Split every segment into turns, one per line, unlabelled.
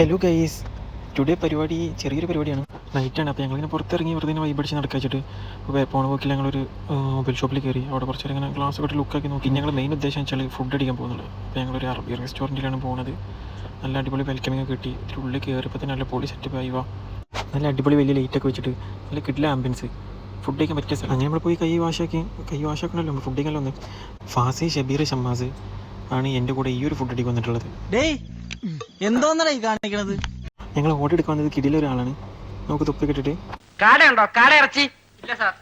Hello guys, today പരിപാടി ചെറിയൊരു പരിപാടിയാണ്. നൈറ്റാണ്. അപ്പോൾ ഞങ്ങളിങ്ങനെ പുറത്തിറങ്ങി വെറുതെ വൈബടിച്ച് നടക്കാച്ചിട്ട് പോണ പോക്കിൽ ഞങ്ങളൊരു മൊബൈൽ ഷോപ്പിൽ കയറി. അവിടെ കുറച്ച് നേരം ഇങ്ങനെ ഗ്ലാസ് ഒക്കെ ലുക്കാക്കി നോക്കി. ഞങ്ങൾ മെയിൻ ഉദ്ദേശം വെച്ചാൽ ഫുഡ് അടിക്കാൻ പോകുന്നുള്ളൂ. അപ്പോൾ ഞങ്ങളൊരു അറബി റെസ്റ്റോറൻറ്റിലാണ് പോകുന്നത്. നല്ല അടിപൊളി വെൽക്കമിങ് കിട്ടി. ഉള്ളിൽ കയറിയപ്പോൾ തന്നെ നല്ല പൊളി സെറ്റപ്പ് ആയി. നല്ല അടിപൊളി വലിയ ലൈറ്റൊക്കെ വെച്ചിട്ട് നല്ല കിട്ടില്ല ആംബിയൻസ്. ഫുഡ് കഴിക്കാൻ പറ്റിയ സ്ഥലം. അങ്ങനെ നമ്മൾ പോയി കൈ വാഷാക്കണമല്ലോ ഫുഡ് കഴിക്കാനല്ലോ ഒന്ന്. ഫാസി, ഷബീർ, ഷമ്മാസ് ആണ് എൻ്റെ കൂടെ ഈ ഒരു ഫുഡ് അടിക്ക് വന്നിട്ടുള്ളത്.
എന്തോന്നാണ് ഈ കാണിക്കണത്?
ഞങ്ങൾ ഓർഡർ എടുക്കാൻ വന്നത് കിടിലൊരാളാണ്. നമുക്ക് തൊപ്പി കിട്ടിട്ട്
കാടയുണ്ടോ? കാട ഇറച്ചി ഇല്ല സാർ.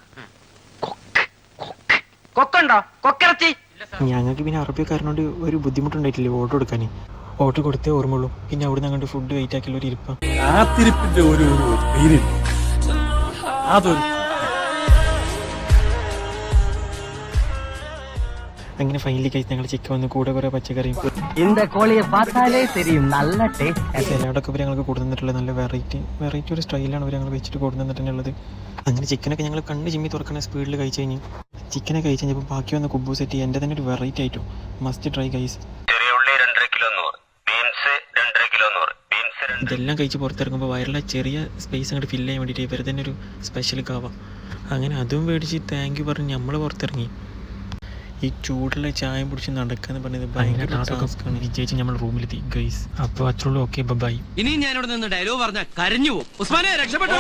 കൊക്കുണ്ടോ? കൊക്കിറച്ചി ഇല്ല സാർ.
ഞങ്ങൾക്ക് പിന്നെ അറബിക്കാരനോട് ഒരു ബുദ്ധിമുട്ടുണ്ടായിട്ടില്ല ഓർഡർ കൊടുക്കാൻ. ഓർഡർ കൊടുത്തേ ഓർമ്മയുള്ളൂ. പിന്നെ അവിടെ നിന്ന് അങ്ങോട്ട് ഫുഡ് വെയിറ്റ് ആക്കിയുള്ള ഒരു ഇരിപ്പം.
കാത്തിരിപ്പിന്റെ ഒരു അതൊരു
അങ്ങനെ ഫൈനലി കഴിച്ച് ഞങ്ങൾ ചിക്കൻ വന്ന് കൂടെ കുറേ പച്ചക്കറിയും
இந்த கோழியை பார்த்தாலே தெரியும் நல்ல டேஸ்ட்.
സലാഡൊക്കെ ഇവർ ഞങ്ങൾക്ക് കൊടുത്തു തന്നിട്ടുള്ളത്. നല്ല വെറൈറ്റി ഒരു സ്റ്റൈലാണ് അവർ ഞങ്ങൾ വെച്ചിട്ട് കൊടുത്തു തന്നിട്ടുള്ളത്. അങ്ങനെ ചിക്കനൊക്കെ ഞങ്ങൾ കണ്ണ് ചിമ്മി തുറക്കുന്ന സ്പീഡിൽ കഴിച്ച് കഴിഞ്ഞ് ചിക്കനെ കഴിച്ച് കഴിഞ്ഞപ്പോൾ ബാക്കി വന്ന കുബു സെറ്റ് എൻ്റെ തന്നെ ഒരു വെറൈറ്റി ആയിട്ടും മസ്റ്റ് ട്രൈ ഗൈസ്. ഇതെല്ലാം കഴിച്ച് പുറത്തിറങ്ങുമ്പോൾ വയറിലെ ചെറിയ സ്പേസ് അങ്ങോട്ട് ഫില്ല് ചെയ്യാൻ വേണ്ടിയിട്ട് ഇവർ തന്നെ ഒരു സ്പെഷ്യൽ കാവ. അങ്ങനെ അതും മേടിച്ച് താങ്ക് യു പറഞ്ഞ് നമ്മൾ പുറത്തിറങ്ങി. ഈ ചൂടുള്ള ചായ പിടിച്ച് നടക്കാന്ന് പറഞ്ഞത് ഭയങ്കര ടാസ്ക്കാണ്. വിജയിച്ച് നമ്മൾ റൂമിലെത്തി ഗൈസ്. അപ്പോൾ അത്രയുള്ളൂ. Okay bye.
ഇനി ഞാനിവിടെ നിന്ന് ഡയലോഗ് പറഞ്ഞാൽ കരഞ്ഞു പോകും. ഉസ്മാനെ രക്ഷപ്പെട്ടോ.